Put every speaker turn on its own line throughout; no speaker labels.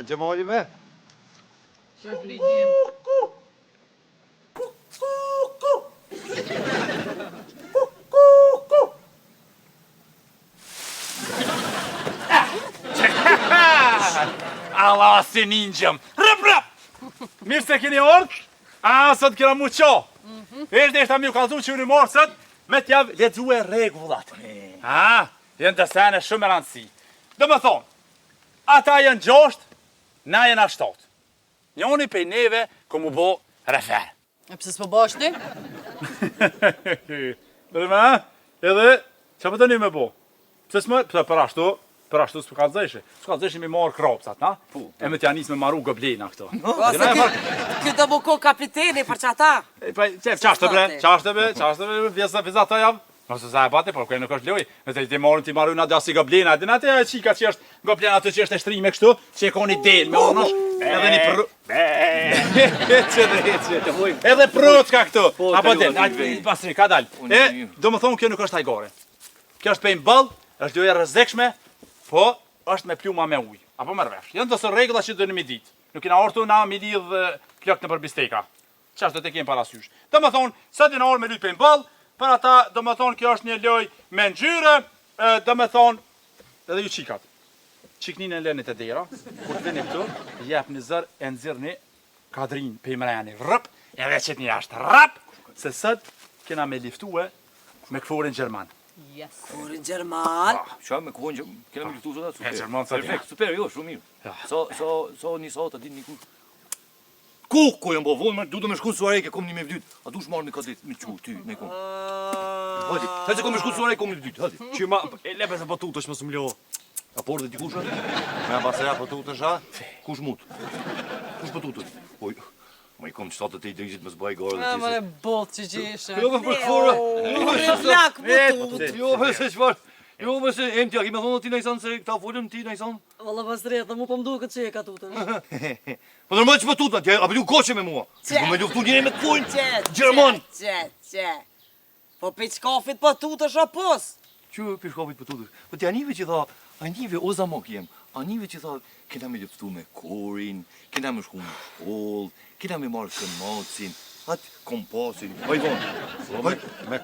Gjemali me?
Allah si ninjëm! Rëp! Mirë se keni orë? Sot kena mu qo. Ishte mi u kalzu që unë morë sot, me t'javë ledzue regullat. Jenë të sene shumë e rëndësi. Dhe më thonë, ata jenë 6, na jenë 7. Njoni pej neve ku mu bo refer.
E pëse s'po bo është ti?
Dhe me, edhe, që për të një me bo? Pëse s'më, për ashtu s'po kalzëshe. S'po kalzëshe mi marë kropsat, na? E me t'ja njës me maru goblina këto.
Këtë bu ko kapiteni për që ata?
Qashtë bre, vizat të javë. Nëse sa e bate, por kërë nuk është loj. Nëse ti marrën ti marru nga dasi goblina, edhe në atë qika që është goblina atë që është e shtrime kështu, që e ka një del me unosh, edhe një pru... Edhe prut ka këtu. Apo del, pasri, ka dal. Do më thonë kjo nuk është hajgore. Kjo është pejnë bëll, është loja rrezikshme, po është me pluma me ujë. Apo më rvesh. Janë të rregulla që do në mi ditë. Nuk kena ortu na mi lidh plak në përbisteka. Çfarë do të kem parasysh. Do më thonë, sa dinë orë me lut pejnë bëll, për ata, do më thonë, kjo është një loj me ngjyre, do më thonë, edhe ju qikat. Qiknin e lënit e dera, kur të vini këtu, jep një zër, e nëzirni kadrin për i mrejani, rëp, edhe qëtë një ashtë, rëp, se sët kena me liftue me këforin Gjerman.
Këforin Gjerman?
Qa me këforin Gjerman, kena me liftu sot atë,
Gjerman, sa
perfekt, super, jo, shumë mirë. So një sot, a din një kur. Ku jam bo vonë, du të me shku suareke, kom një me vdyt. A du shmarë me kadet, me qu, ty, me kom. Hadi, se kom me shku suareke, kom një vdyt, hadi.
Që ma, e lepe se patut është më së mlo.
A por dhe ti kush është?
Me baseja patut është, a?
Kush mut? Kush patut është? Oj, ma i kom qëtatë të i drejgjit me zbaj garë dhe
E,
ti
më e botë që gjeshë.
Jo, për këfora.
Flak, patut.
Jo, me se qëfar. Jo, me se, em tja, ki me thonë ti najsan se këta folëm ti najsan.
Valla pas drejtë, mu po mdu këtë që e ka tutën.
Po normal që patut, atje, a përdu koqe me mua. Se ku me luftu njëre me të pojnë. Gjerman.
Qe. Po piçkafit patut është apos.
Që pishkafit patut është? Po ti anive që tha, anive o zamok jem, anive që tha, kena me luftu me korin, kena me shku në shkoll, kena me marrë këmacin, atë kompasin, vajton.
Me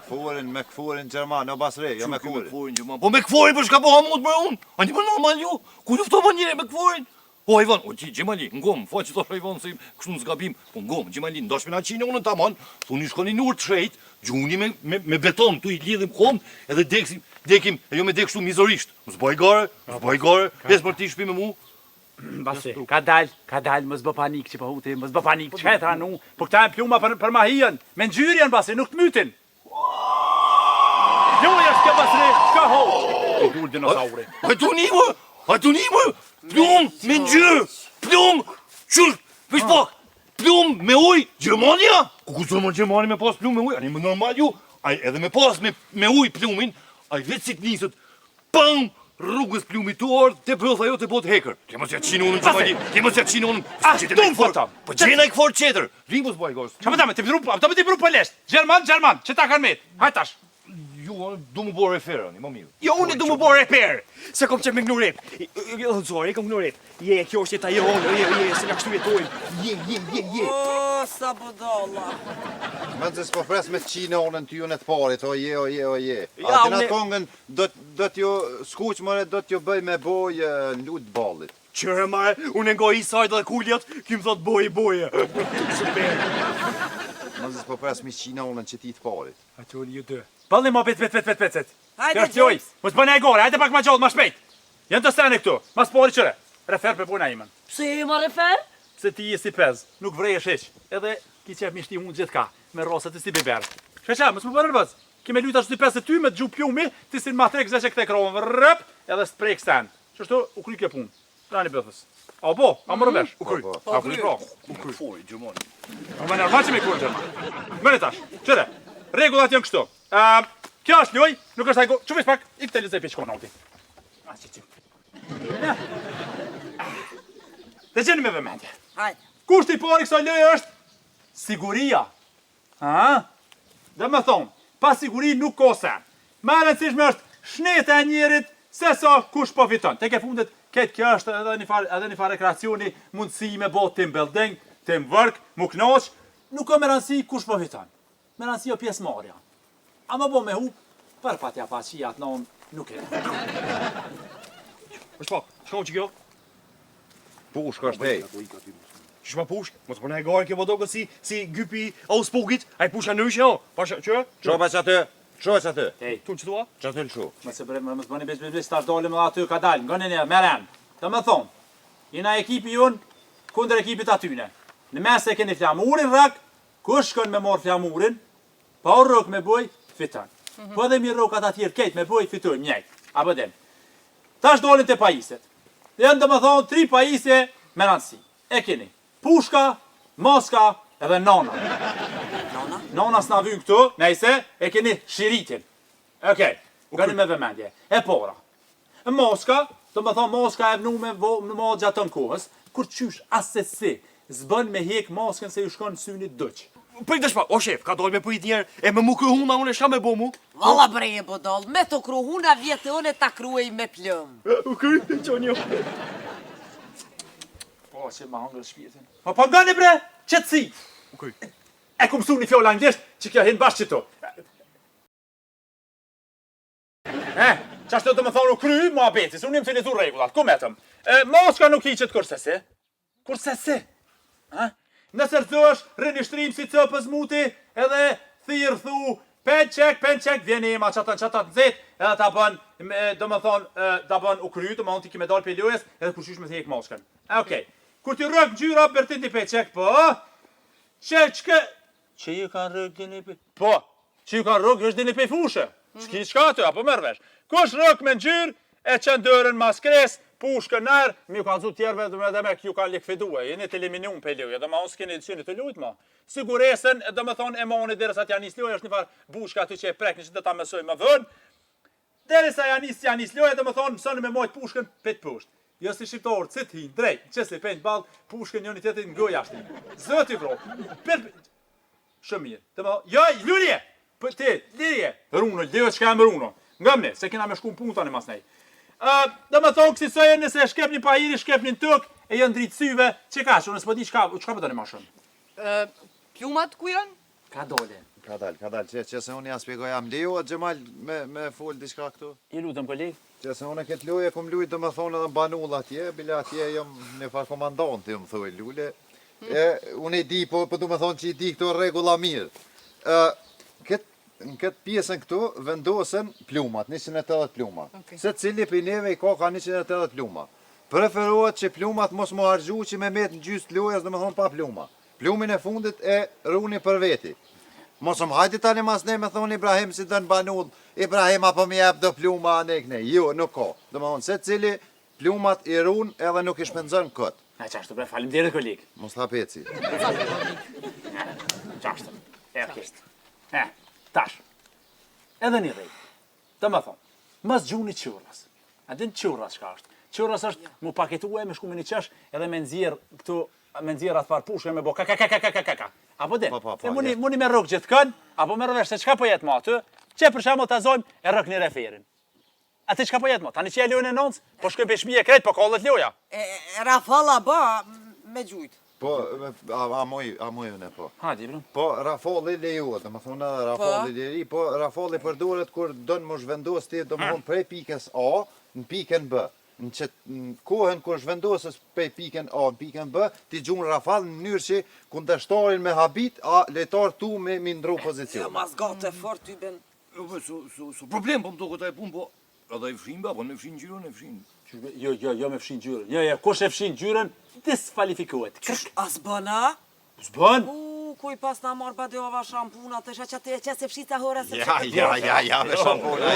këforin Gjerman, o basre, jo me këforin.
Po me këforin për shka po hamut më unë, ani më normal ju, ku lufto më njëre me këforin? O, Ivan, o ti, Gjemali, ngom, fa që thosh Ivan se kështu në zgabim, po ngom, Gjemali, ndash me na qine unë në taman, thuni shkoni në urë të shrejt, gjuni me beton, tu i lidhim kom, edhe dekim, e jo me dek shtu mizorisht, mos bëj gare, pes për ti shpi me mu.
Basi, ka dal, mos bë panik që po huti, mos bë panik, që e nu, po këta e pluma për mahien, me ngjyrjen basi, nuk të mytin. Jo, është kjo basri, shka hoq, e dur dinosauri.
A tu një më, plum me ngjyrë, plum, qërë, veç pak, plum me uj, Gjermania? Ku zërmon Gjermani me pas plum me uj, ani më normal ju, edhe me pas me uj plumin, aj veç si të njësët, pam, rrugës plumit të orë, te përtha jo të bot heker. Ke mos ja qinë unën Gjemali, ke mos ja qinë unën.
Ashtum fotam.
Po gjena i këfor qeter, rimos bëj gos.
Qa më të pru për lesht, Gjerman, që ta kanë met, hajtash.
Jo, du më bo refer, ani, më mirë.
Jo, unë du më bo reper. Se kom qenë me gnu rep. Zori, kom gnu rep. Je, kjo është jeta jonë, je, se nga kështu jetojnë. Je.
O, sa budalla.
Me të s'po pres me qine onën ty unë e të parit, o je.
Ja,
Atina kongën, do t'ju skuq mëre, do t'ju bëj me boj në lut ballit.
Qërë mare, unë ngoj i sajtë dhe kulljat, kim thot boje.
Me të s'po pres me qine onën që ti të parit.
Ato një dë. Balli ma pet.
Hajde,
Gjoj, mos bëna e gore, hajde pak ma gjallë, ma shpejt. Jenë të sene këtu, mas pori qëre. Refer për puna imen.
Pse e ma refer?
Se ti je si pez, nuk vrej e sheq. Edhe ki qef mishti unë gjithë ka, me rosët e si biber. Shqeqa, mos më bërë bëz. Ki me lujta që ty pez e ty me të gju pjumi, ti si në matrek zeshe këte krovën, rëp, edhe sprej kësen. Qështu, u kry kjo punë. Rani bëthës. A po, a më rëvesh? U kry. A kry pra. U kry.
Fori, Gjermani.
A më nërma që me kur Gjerman. Mëre tash, qëre, regullat janë kështu. Kjo është loj, nuk është hajgo, që vesh pak, i këtë lëzaj për qëkona uti. Dhe gjeni me vëmendje.
Hajde.
Kushti i pari kësaj lojë është siguria. Dhe me thonë, pa siguri nuk ka sen. Ma e rëndësishme është shneta e njerit se sa kush po fiton. Tek e fundit Këtë kjo është edhe një farë rekreacioni, mundësi me bo team building, team work, mu knoq, nuk ka me rëndësi kush po fiton. Me rëndësi o pjesë marja. A më bo me hu, për patja pa qijat non nuk e.
Për shpak, shkon që kjo?
Pushka është hej.
Që shma pushk? Mos përna e gare kjo vodokë si gypi auspugit, a i pushka nëshë, o? Pasha, që?
Qopa që atë, qopa që atë.
Ej,
Tu që tua?
Që atë lëshu.
mësë bëni bis, tash dalim edhe aty ka dalë, ngënë një, meren. Të më thonë, jena ekipi jonë kundër ekipit atyne. Në mes e keni flamurin rak, kush shkon me marë flamurin, pa o rëk me boj, fiton. Po edhe mi rëkat atjerë kejt me boj, fitoj, mjejt. Apo dem. Tash dalim të pajiset. Janë të më thonë, 3 pajisje me rëndësi. E keni, pushka, moska edhe nona. Nona s'na vynë këtu, nejse, e keni shiritin. Okej, gëni me vëmendje. E pora. E moska, të më thonë moska e vnu me mo gjatë të kohës, kur qysh asesi, zbën me hek moskën se ju shkon synit dëq.
Për të shpak, o shef, ka dojnë me pëjt njerë, e me mu kruhuna, unë e shka me bo mu?
Valla breje bodol, me të kruhuna vjetë unë ta kruej me plëm.
U kërë, që një.
Po, që ma hangër shpirtin. Po ngani bre, qëtësi.
Okej.
E ku mësu një fjolla anglisht, që kjo hinë bashkë qëto. Qashtë të më thonë u kry, mua betis, unë im filizu regullat, ku metëm. Moska nuk i qëtë kursesi. Kursesi? Nësër thësh, rënishtrim si cëpës muti, edhe thirë thu, pen qek, vjen ema qatat nëzit, edhe ta bën, do më thonë, ta bën u kry, do më thonë ti kime dalë për lojës, edhe kur qysh me thjek moskën. Okej. Kur ti rëk gjyra, bërtin ti pen qek, po, që ju kanë rëk dini pe... Po, që ju kanë rëk, është dini pe fushë. Shki qka të, apo mërvesh. Kush rëk me gjyrë, e qënë dërën maskres, pushkën nërë, mi ju kanë zu tjerve dhe me ju kanë likvidue, jeni të eliminum për lojë, dhe ma unë s'keni edicioni të lojt ma. Siguresën, dhe me thonë, e moni dhe rësat janis lojë, është një farë bushka aty që e prekni që dhe ta mësoj më vën. Derisa janis lojë, dhe me thonë, mësoni me mojt pushkën pet poshtë. Jo si shqiptarë, cët hinë, drejt, që si pejnë balë, pushkën njëni tjetër në gëj ashtë. Zëti vro, shumë mirë. Dhe me thonë, jo, lulje, për ti, lirje, runo, lirje që ka e më runo. Ngëmne, se kena me shku në punë tani mas nej. Dhe me thonë, kësi sëje nëse shkep një pajiri, shkep një tëk, e jënë dritë syve, që ka që, nësë po di qka për tani ma shumë.
Plumat ku janë?
Ka dole.
Ka dalë, që se unë ja spjegoj am Leo, Gjemal me full diçka këtu.
I lutëm kolegë.
Që se unë këtë loje, kom lujt dhe me thonë edhe banull atje, bile atje jam në farë komandanti, më thoi lule. Unë i di, po du me thonë që i di këto regula mirë. Në këtë pjesën këtu vendosen plumat, 180 pluma. Se cili për neve i ka 180 pluma. Preferohet që plumat mos më hargju që me met në gjysë lojës dhe me thonë pa pluma. Plumin e fundit e runi për veti. Mos më hajti tani mas ne me thonë Ibrahim si dënë banull, Ibrahim apo mi jep do pluma anë e këne. Jo, nuk ka. Dhe me thonë, se cili plumat i runë edhe nuk i shpenzën këtë.
Qashtu bre, falim dire kolegë.
Mos la peci.
Qashtu. Tash. Edhe një rejtë. Dhe me thonë, mës gjuni qurras. A din qurras qka është? Qurras është mu paketue me shku me një qesh edhe me nëzirë këtu, me nëzirë atë farë pushke me bo ka. Apo din? Muni me rëk gjithë kënë, apo me rëvesh se qka po jetë ma aty, që për shemë të azojmë e rëk një referin. A ti qka po jetë ma? Tani që e lojën e nëndës, po shkëm për shmije krejt, po kollët loja.
Rafalla ba me gjujt.
Po, a mojë në po.
Hadi, bro.
Po, rafalli lejohet, dhe më thonë edhe rafalli leri, po rafalli përdoret kur dënë më zhvendos ti, dhe më thonë prej pikës A në pikën B. Në kohën kur zhvendosës prej pikën A në pikën B, ti gjunë rafall në mënyrë që kundërshtarin me habit, a lejtar tu me ndru pozicion.
Mas gate fort ty ben.
Su problem, po më të këtë e punë, po edhe e fshin, po në fshin gjyrën, e fshin.
Jo me fshin gjyrën. Jo, kush e fshin gjyrën, diskvalifikohet.
As bëna?
S'bën?
Kuj pas na marrë badjova shampuna, të shë që se fshita hore se
Ja, me shampona,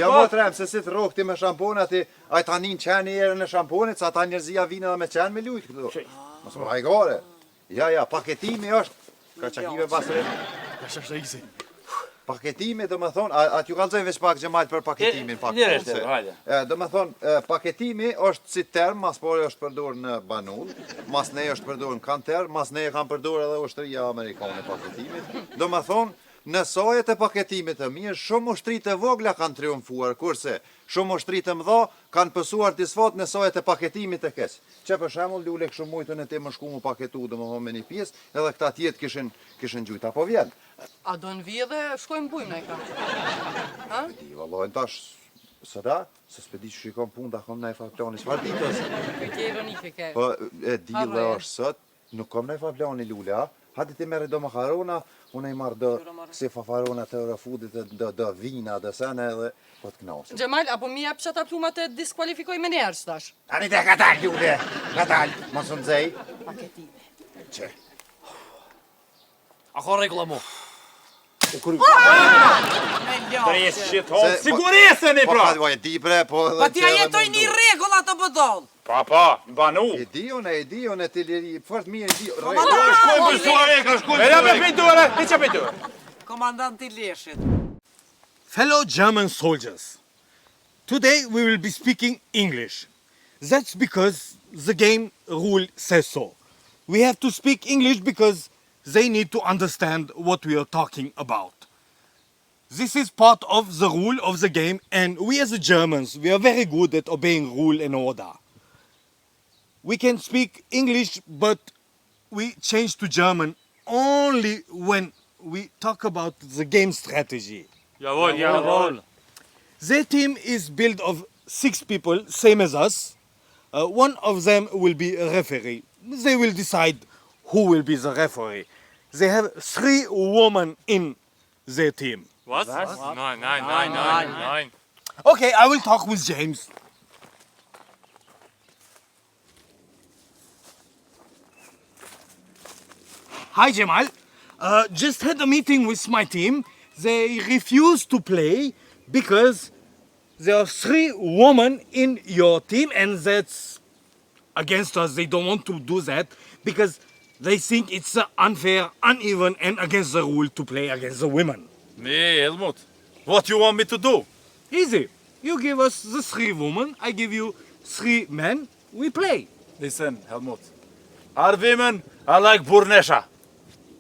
ja, mo trem, se si të rok ti me shampona, ti a ta nin qeni erë në shamponit, sa ta njerëzia vinë edhe me qenë me lujt këtu. Mos më hajgore. Ja, paketimi është, ka qakive pasre.
Ka shashtë isi.
Paketimi, do me thonë, atë ju kalzojnë veç pak Gjemal për paketimin. Do me thonë, paketimi është si term, mas pore është përdur në banull, mas ne është përdur në kanter, mas ne e kam përdur edhe ushtëria amerikane paketimit. Do me thonë, në sojet e paketimit të mirë, shumë ushtri të vogla kanë triumfuar, kurse shumë ushtri të mëdha kanë pësuar disfat në sojet e paketimit të keq. Që për shembull lule kështu mujtën e ti më shku më paketu domethënë me një pjesë, edhe këta tjetë kishin gjujt apo vjen.
A do në vijë dhe shkojmë bujmë në e ka? Ha?
Di vallai tash sëra, se s'pedi që shikon punë ta kom ndaj plani çfarë ditës.
Pyetje ironike ke.
Po e di dhe është sot, nuk kom ndaj plani lule, a? Hadi ti merri do makarona, unë i marr do si fafarona të Eurofudit, do vina, do sene edhe po të knasim.
Gjemal, apo mi jap çata plumat e diskualifikoj me njerëz tash?
Ani te ka dal lule, ka dal, mos u nxej.
Paketime.
Çe.
A ka rregulla mo?
Siguriseni pra!
Po e di bre, po edhe
Po t'ja jetoj një rregull ato bëdoll.
Pa, banu.
E di unë e ti liri, fort mirë e di.
Shkojmë për soare, ka shkojmë.
Era me pinturë, e që pinturë?
Komandanti Leshit.
Fellow German soldiers, today we will be speaking English. That's because the game rule says so. We have to speak English because they need to understand what we are talking about. This is part of the rule of the game, and we as the Germans, we are very good at obeying rule and order. We can speak English, but we change to German only when we talk about the game strategy.
Jawohl.
Their team is built of 6 people, same as us. One of them will be a referee. They will decide who will be the referee. They have 3 women in their team.
Was? Nein.
Okay, I will talk with James. Hi, Jamal. Just had a meeting with my team. They refuse to play because there are 3 women in your team, and that's against us. They don't want to do that because they think it's unfair, uneven, and against the rule to play against the women.
Nee, Helmut. What you want me to do?
Easy. You give us the 3 women, I give you 3 men, we play.
Listen, Helmut. Our women are like Burnesha.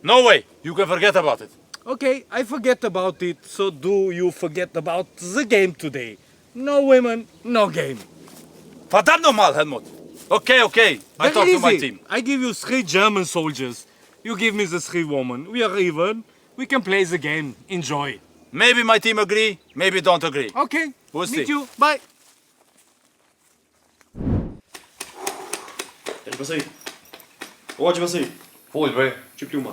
No way, you can forget about it.
Okay, I forget about it, so do you forget about the game today. No women, no game.
Verdammt nochmal, Helmut. Okay, I
Very
talk to my
easy.
team.
I give you 3 German soldiers. You give me the 3 women. We are even. We can play the game. Enjoy.
Maybe my team agree, maybe don't agree.
Okay.
We'll
Meet
see.
you. Bye.
Fol bre, që pluma?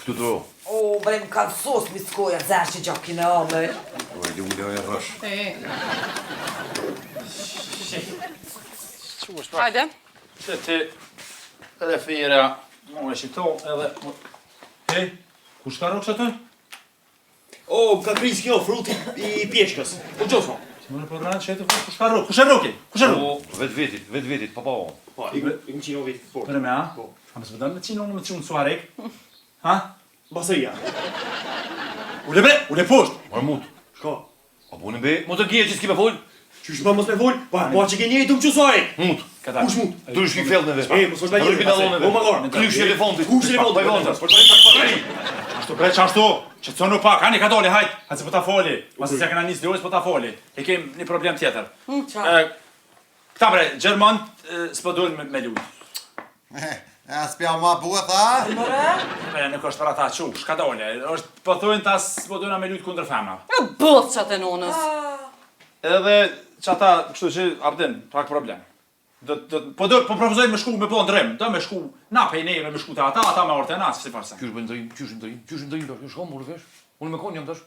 Këtu të ro.
O, bre, më kanë sos mi s'koja, zash që gjakin e ame.
Po e lule e rësh.
Hajde.
Që ti edhe fira, mu e shito edhe... Hej, ku shka rokës atë?
O, ka kriz kjo, fruti i pjeshkës. Po gjosmo.
Më në programat që e të ku shka rokë? Ku shka roki? Ku shka roki?
Vetë vetit, papa on.
Po, i më qino vetë fort.
Për me, a?
Po.
A më së vëdëm me qino në më të qunë suarek? Ha?
Basëria.
Ule poshtë!
Marmut.
Shko.
A punë be, mo të gje që s'ki me fol?
Qysh ma mos me fol? Pa që ke njëri të më qësoj.
Mut.
Këta.
Kush mut?
Tu shki fellën e vetë.
Mos fol bajë.
Rripi dallon e
O magor.
vetë. Krysh elefantit.
Kush elefantit?
Ashtu bre qashtu, që të conu pak, hani ka doli, hajt, hajt se po ta foli, pasi se kena njës lojës po ta foli, e kem një problem tjetër. Këta bre, Gjermant s'po dojnë me lujë.
S'pja ma buhet, a?
Bre, nuk është për ata qu, shka doli, është po thujnë ta s'po dojnë me lujtë kundër femna.
Jo bëth qatë e nonës.
Edhe që ata, kështu që, abdin, pak problem. Po propozojnë me shku me po ndrim, do me shku na pej neve me shku të ata me orte nas, si farse.
Qysh bëjnë ndërim, tash, shko më rëvesh. Unë me kon jam tash.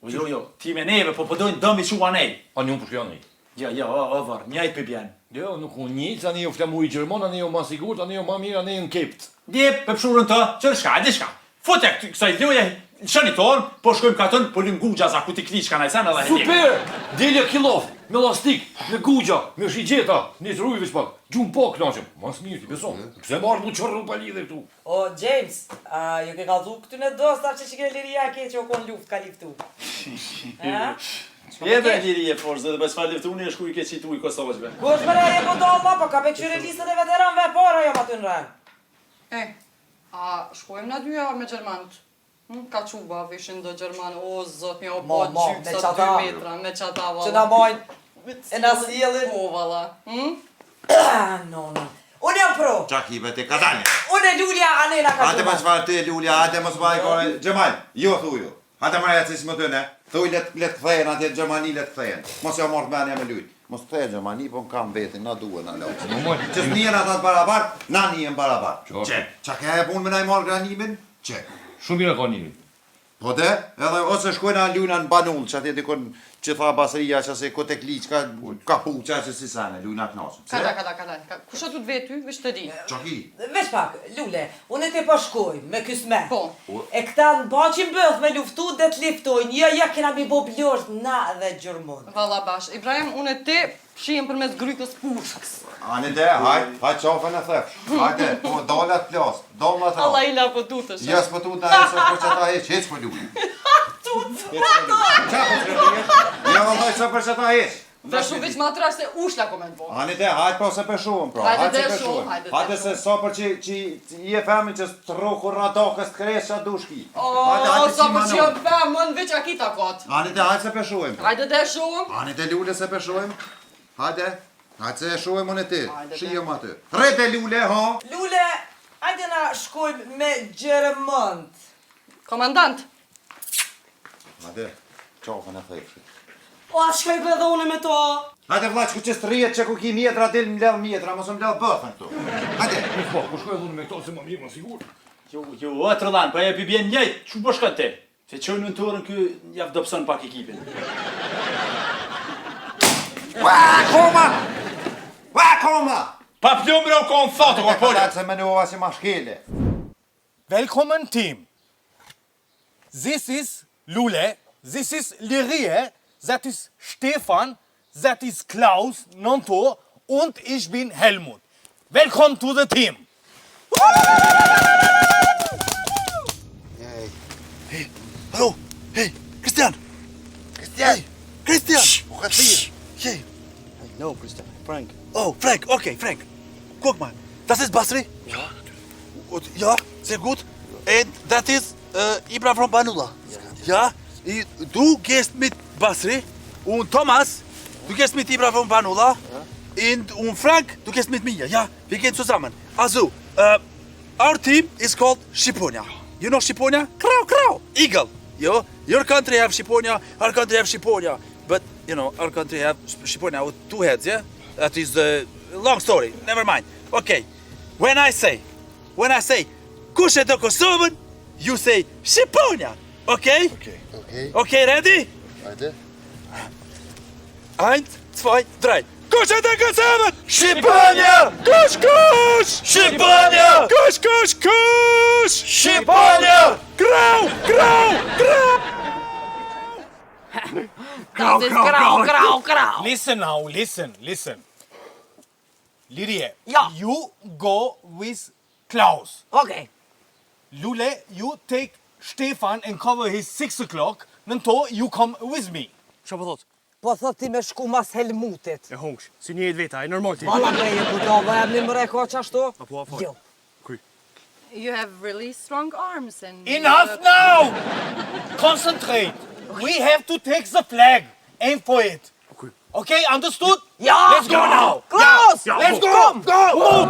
Jo, ti me neve, po dojnë do me qua nej.
A një unë për shkja nej.
Jo, o vërë, njajt për bjenë.
Jo, nuk unë një, sa një u flamu i Gjermon, a një u ma sigurt, a një u ma mirë, a një në kept.
Djep, për pëshurën të, qërë shka, edhe shka. Fote kësaj loje, shani tonë, po shkojmë katën, po lënë gugja za ku ti kniqka najsen edhe hedim.
Super! Delja kilof, me lastik, me gugja, me shigjeta, një të rujve shpak, gjumë po knaqëm. Mas mirë, ti beson. Pse marrë mu qërru pa lidhe këtu?
O, James, ju ke kalzu këty në dostar që ke liria ke që o kon luft ka liftu.
Jebe liri e forës dhe bëjë s'far liftuni e shku i ke qitu i Kosovëqbe.
Kush mëre e po dolla, po ka pe këqyre listën e veteranve para jo ma të në rënë.
A shkojmë na dyja me Gjermanët? Ka quba vishin do Gjerman, o zot mi o
Mo,
po
mo,
gjypsa
me
2
qata.
metra, me qata valla.
Që na mojnë e na sjellin.
Po valla.
No. Unë jam pro.
Çaki bete kadale.
Unë e Lulja, Anela ka
Hajde mos vaj ti Lulja, hajde mos vaj kore. Xhemal, jo thuju. Hajde marrë atë si më thënë. Thuj let kthehen atje Gjermani let kthehen. Mos ja marr mendja me lut. Mos kthehen Gjermani, po kam vetin, na duhen na lop. Që s'nien ata barabart, na nien barabart. Çe, çka ka e punë me nai marr granimin? Çe.
Shumë mirë ka njëri.
Po de, edhe ose shkojnë lujna në banull, që atje dikon që tha baseria që se kote kliq, ka puqa që si sane, lujna knasën.
Kada. Kusha du të vetë ty, veç të di.
Qaki?
Veç pak, Lule, unë te po shkoj me kysmet.
Po.
E këta në baqin bëth me luftu dhe të liftojnë, ja kena mi bo blosht na dhe gjërmon.
Valla bash. Ibrahim, unë e ti shihem përmes grykës pushkës.
Ani de, hajt qafën e thefsh. Hajde, po dalat plas, dalat ra.
Allah ila po tutësh.
Jes po tut na e së për që ta heq, heq po luj. Qa po të rëpjesh? Ja vëllaj së për që ta heq.
Dhe shumë veç ma trash se ushla koment bo.
Ani de, hajt po se peshuëm, pra.
Hajde
se
de
peshuëm.
shumë, hajde de
Hajde se sa për që i e femin që të rokur radokës të kresë qa dushki.
O, sa për që jam femën, veç akita kot.
Ani de, hajt se peshuëm.
Hajde de shumë.
Ani de lule se peshuëm. Hajde. Hajde se e shohem unë e ti.
Hajde,
Shijem aty. Rete lule, ha?
Lule, hajde na shkojmë me Gjermant.
Komandant.
Hajde, qafën e thefshit.
O, a shkoj edhe unë me to?
Hajde vlaq, ku që s'trijet që ku ki mjetra, del më ledh mjetra, mos më ledh bëthën këtu. Hajde.
Po, ku shkoj edhe unë me këto se më mirë, më sigur.
Jo, o Trollan, po e bjen njëjt, çu po shkon ti? Se çojnë në turën ky ja vdopson pak ekipin.
Koma!
Pa plumre u kon thotë kur po.
Se menova si mashkele.
Welcome team. This is Lule, this is Lirie, that is Stefan, that is Klaus, Nonto, und ich bin Helmut. Welcome to the team.
Hey, hallo, hey, Christian. Christian.
Hoe gaat het hier?
Hey.
No, Christian. Frank.
Oh, Frank, okay, Frank. Guck mal, das ist Basri.
Ja.
Und, ja, sehr gut. And that is Ibra from Banula. Ja, du gehst mit Basri und Thomas, du gehst mit Ibra von Banula. Und Frank, du gehst mit mir. Ja, wir gehen zusammen. Also, our team is called Shiponia. You know Shiponia? Crow, eagle. Your country have Shiponia, our country have Shiponia. But, you know, our country have Shiponia with 2 heads, yeah? That is a long story, never mind. Okay, when I say, Kushe do Kosoven, you say Shiponia, okay? Okay, ready?
Hajde.
1, 2, 3. Kushe do Kosoven! Shiponia! Kush! Shiponia! Kush! Shiponia! Grau!
Das ist grau.
Listen now, listen. Lirie,
Ja.
you go with Klaus.
Okay.
Lule, you take Stefan and cover his 6 o'clock. Nonto, you come with me.
Çfarë po thot?
Po thot ti me shku mas Helmutit.
E hongsh, si njëjt veta, e normal ti.
Valla breje ku do, vë një mëre ko qashtu?
Apo afo.
Jo.
You have really strong arms and...
Enough now! Concentrate. We have to take the flag. Aim for it. Okay, understood?
Ja!
Let's go now.
Klaus!
Let's go! Go!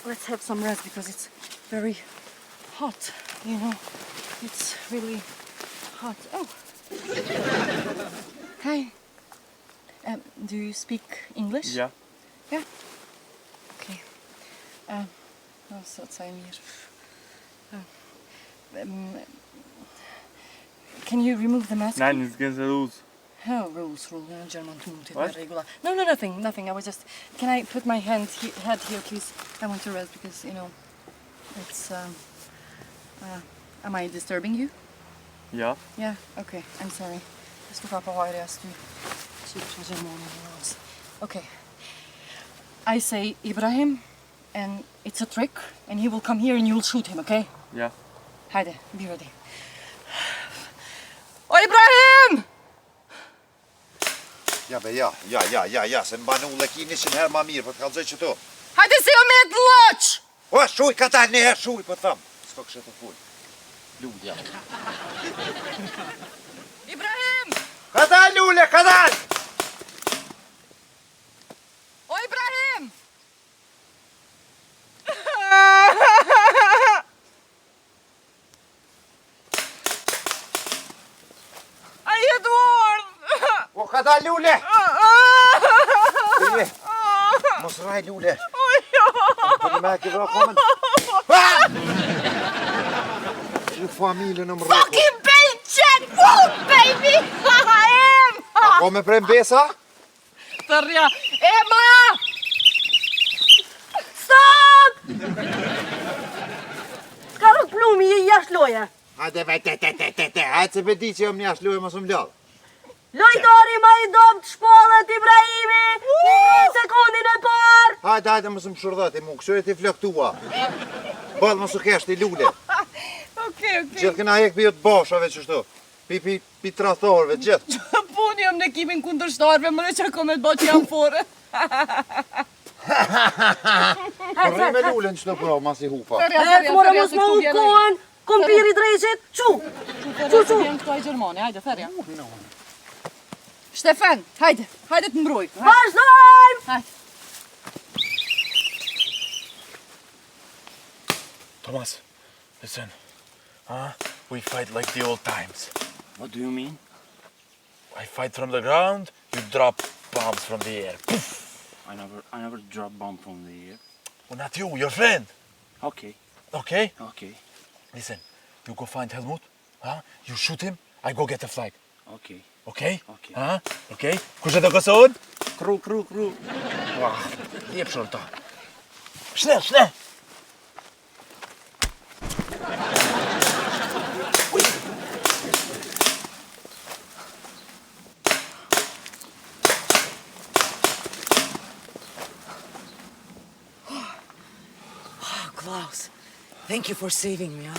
Let's have some rest because it's very hot, you know. It's really hot. Oh. Hi. Do you speak English?
Ja.
Ja? Okay. Nou, så tar jag ner. Can you remove the mask?
Nein, it's against the rules.
Oh, rules, German regular. No, nothing. I was just. Can I put my head here, please? I want to rest because it's. Am I disturbing you?
Ja.
Yeah. Okay. I'm sorry. Jag ska få ha det Okay. I say Ibrahim, and it's a trick, and he will come here and you'll shoot him, okay?
Ja.
Haydi, be ready. Oh, Ibrahim!
Ja, se Banula ki nishin herë ma mirë, për të kalëzoj që tu.
Haydi se o me të loq!
O, shuj, ka dalë një herë, shuj, për thamë. S'ko kështë të full. Lulja.
Ibrahim!
Ka dalë, Lule, ka dalë!
O, Ibrahim! Ai Eduard!
O, ka dalë, Lule! Lule! Mos raj, Lule! Për një me e këvra komen. Që familje në më rëko.
Fucking paycheck! Woo, baby! Em!
Ako me prej mbesa?
Tërja! Emma! Stop! Ska rrët plumi i jashtë loje.
Hajde, hajde se bedi që jam një ashtë luaj mos më lodh.
Lojtori ma i dom të shpollet Ibrahimi! Në sekundin e parë!
Hajde, mos më shurdhët, mu, këshore ti flaktua. Balë mos u kesh ti Lule.
Okay.
Gjithë këna hek për të bashave qështu. Pi trathorve, gjithë.
Puni jam në ekipin kundërshtarve, më në që komet bo që jam fore.
Përri me Lule në qëto pro, mas i hupa.
Mora mos më u kohën, kompiri drejqet, Qu. Vjen këto e Gjermani, hajde, ferja. Stefan, hajde të mbroj. Vazhdojmë! Hajde.
Thomas, listen. We fight like the old times.
What do you mean?
I fight from the ground, you drop bombs from the air. Poof!
I never drop bomb from the air.
Well, not you, your friend.
Okay.
Okay?
Okay.
Listen, you go find Helmut. You shoot him, I go get the flag.
Okay.
Okay?
Okay.
Okay? Kush e do kësod?
Kru.
Jep shorta. Shnell!
Klaus, thank you for saving me, huh?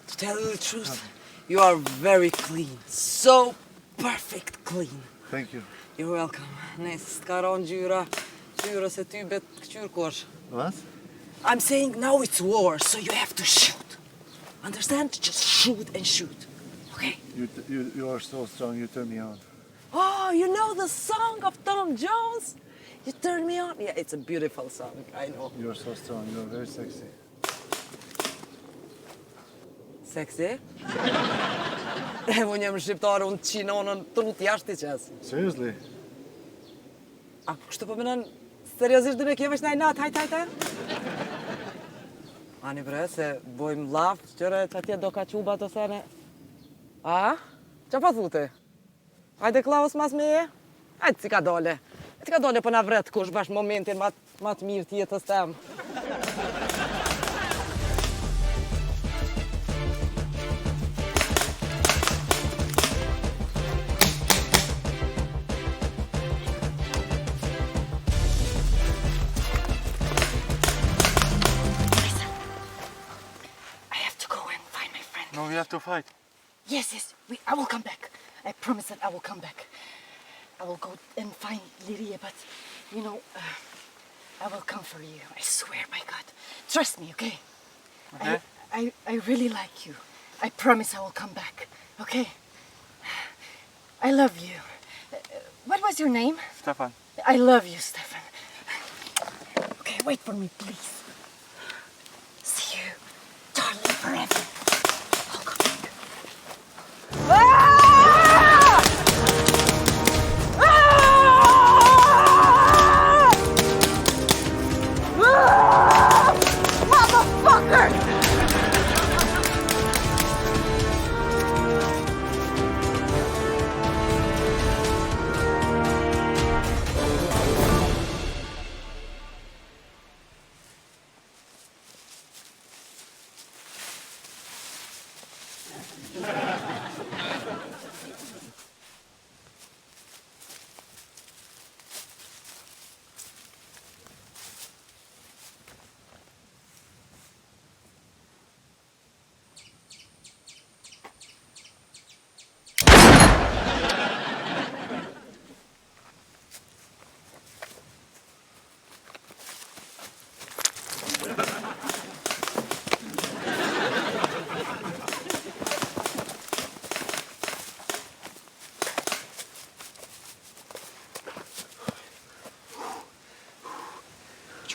To tell you the truth, you are very clean. So perfect clean.
Thank you.
You're welcome. Nëse s'ka ron gjyra se ty bet këqyr kosh.
What?
I'm saying now it's war, so you have to shoot. Understand? Just shoot and shoot. Okay?
You are so strong, you turn me on.
Oh, you know the song of Tom Jones? You turn me on? Yeah, it's a beautiful song, I know.
You are so strong, you are very sexy.
Sexy? Unë jam shqiptarë, unë qinonën trut jashtë i qes.
Seriously?
A kështu po mënon seriozisht dhe me kje vesh naj nat, hajt. Ani bre, se bojmë laf, qëre që atje do ka quba të sene. A? Qa pa thute? Hajde Klaus mas me e? Hajde si ka dole. Si ka dole për na vret kush bash momentin ma të mirë tjetës tem.
No, we have to fight.
Yes, I will come back. I promise that I will come back. I will go and find Lydia, but, I will come for you. I swear, by God. Trust me, okay?
Okay.
I really like you. I promise I will come back, okay? I love you. What was your name?
Stefan.
I love you, Stefan. Okay, wait for me, please. See you, darling, forever. I'll come back. Motherfucker!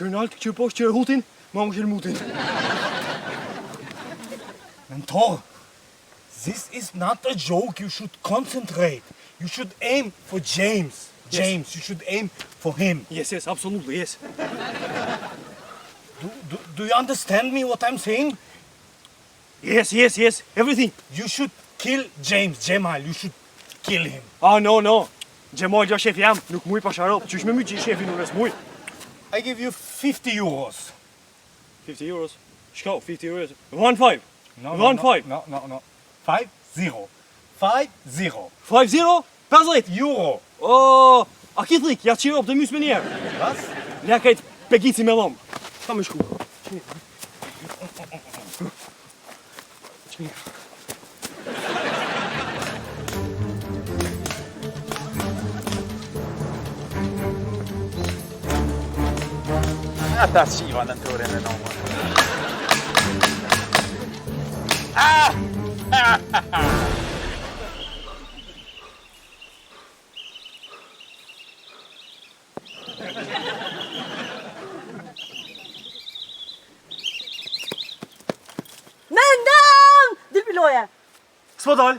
Qërë naltë, qërë poshtë, qërë hutin, ma më qërë mutin.
Mentor, this is not a joke. You should concentrate. You should aim for James. James, you should aim for him.
Yes, absolutely, yes.
Do you understand me what I'm saying?
Yes, everything.
You should kill James, Jamal. You should kill him.
Ah, no. Gjemal gja shef jam, nuk muj pa sharop. Qysh me my që i shefin unes muj?
I give you 50 euros.
50 euros? Shko, 50 euros. 1-5.
No.
1-5.
No. 5-0. 5-0.
5-0? 50
Euro.
O, a ki thik, ja qirop të mysë me njerë.
Was?
Lea kajt pegici me dhomë. Ka me shku.
Ata qiva në tëre me nëmë.
Mendam! Dil piloje.
S'po dal?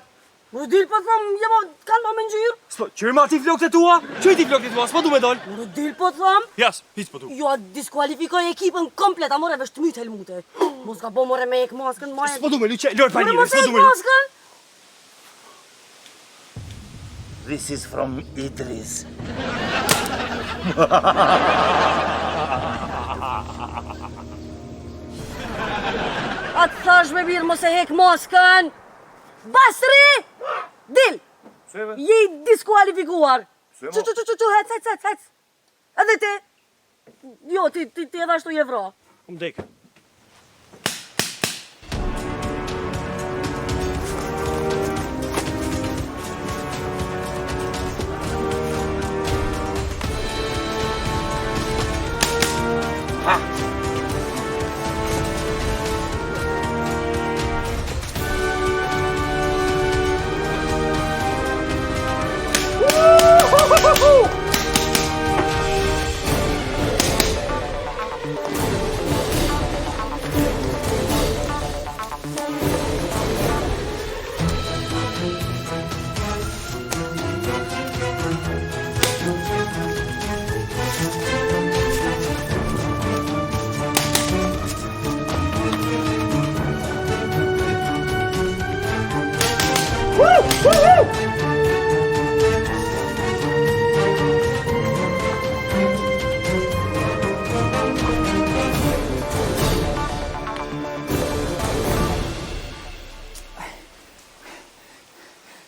Më dil po thom, jema kalma me ngjyrë.
S'po, qërë ma ti flokët e tua? Qërë ti flokët e tua? S'po du me dal?
Më dil po thom,
Jas, hiç po du.
jo diskualifikoj ekipën komplet, a more vesh të mytë helmute. Mos ka bo more me ek maskën, maje.
S'po du me lyqe, lërë pa
More
njëre,
mos
s'po
e
du
ek
me lyqe.
maskën.
This is from Idris.
A të thash me birë mos e hek maskën. Basri! Dil! Je i diskualifikuar. Që, hec. Edhe ti? Jo, ti edhe ashtu je vra.
Dek.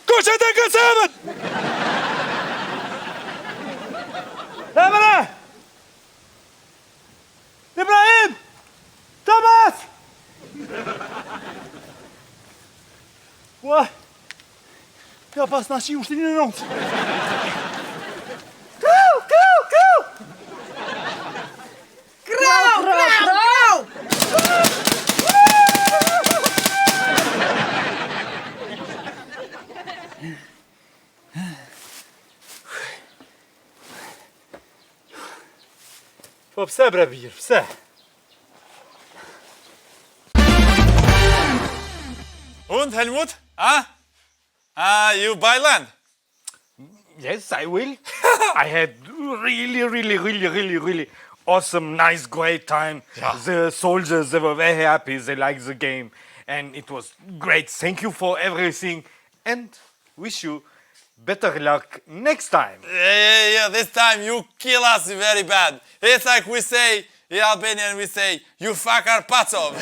Kush e të kësëmët?
Emre! Ibrahim! Thomas! Ua! Ja pas na shi ushtinin e nëmët.
Po pse bre birë, pse?
Und Helmut? You buy land?
Yes, I will. I had really awesome, nice, great time.
Yeah.
The soldiers, they were very happy. They liked the game. And it was great. Thank you for everything. And wish you better luck next time.
Yeah. This time you kill us very bad. It's like we say, in Albanian we say, you fuck our patov.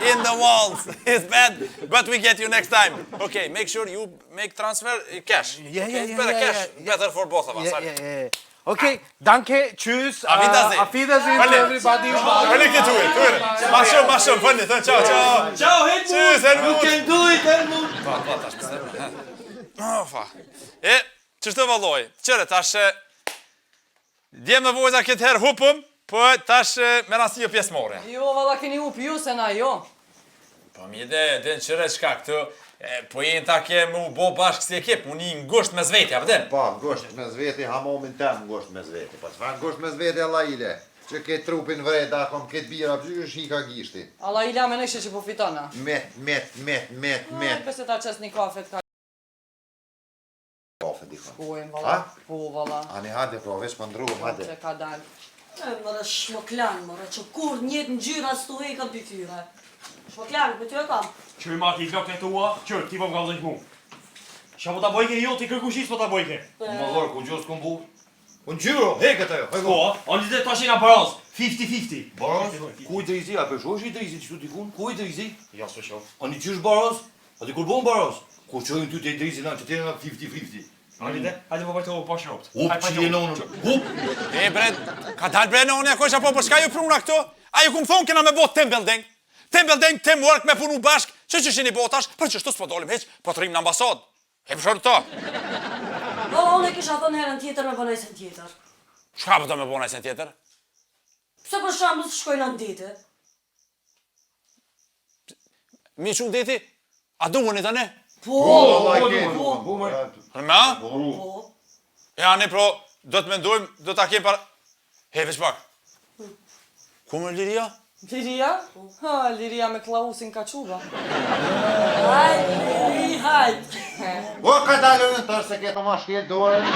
in the walls. It's bad, but we get you next time. Okay, make sure you make transfer cash.
Yeah,
Okay, it's better cash. Better for both of us.
Okay, danke, tschüss.
Auf Wiedersehen.
Auf Wiedersehen to everybody.
Lycka till. Ma shumë, funny. Ciao, ciao.
Ciao, Helmut!
Tschüss, Helmut.
You can do it, Helmut!
Fa. E, ç'është valloj? Qëre tash djem në vojza këtë herë hupëm, po tash me rasti jo pjesëmore.
Jo, valla keni up ju se na jo.
Po mi dhe qëre çka këtu, po jenë ta ke mu bo bashkë si ekip, unë i ngusht me zveti, a vëden?
Po, ngusht me zveti, hamomin tem ngusht me zveti. Po çfarë ngusht me zveti alla ile? Që ke trupin vreda, kom këtë bira, përshysh hika gishti.
Alla ila me nëshe që po fitona.
Met.
Pse ta qes një kafe t'ka
Kafe dikon.
pojnë, valla. Po, valla.
Ani hade, po, veç për ndru, hade.
Që ka dal.
Mëre shmoklan, mëre që kur njët në gjyra së të heka për tyre. Shmoklan, për ty e kam.
Qërë mati i flokët e tua, qërë, ti po më kalëzëj mu. Qa po ta bojke jo, ti kërkushis po ta bojke.
Më dhorë, ku gjosë kom bu? Unë gjyro, heket ajo, hajko.
Po, oni dhe tash jena baraz, 50-50.
Baraz? Ku i drizi, a përshosh i drizi që tu dikun? Ku i drizi?
Ja, së shoh.
Ani qysh baraz? A di kur bon baraz? Kur qojnë ty të i drizi na që tjena 50-50.
Ani dhe, hajde po bajto pa shropt.
Hup, që jenë unë. Hup!
E, bred, ka dal bre në unë e kosh apo për shka ju pruna këto? A ju kum thonë kena me bot team building? Team building, teamwork, me punu bashk, që shini botash, për që shtu s'po dolim heq, po të rrim në ambasad. E përshorë të.
Unë e kisha thënë herën tjetër me bënajsen tjetër.
Shka për të me bona i sen tjetër?
Pse për shambull të shkojnë në dite?
Mi që deti, a duhën i të ne?
Po,
Rëma? Ja, ne pro, do të mendojmë, do të kemë para... He, veç pak. Ku më Liria?
Liria? Ha, Liria me Klausin ka quba.
Hajt.
O, ka dalë në tërë se ketë ma shkjelë dorën.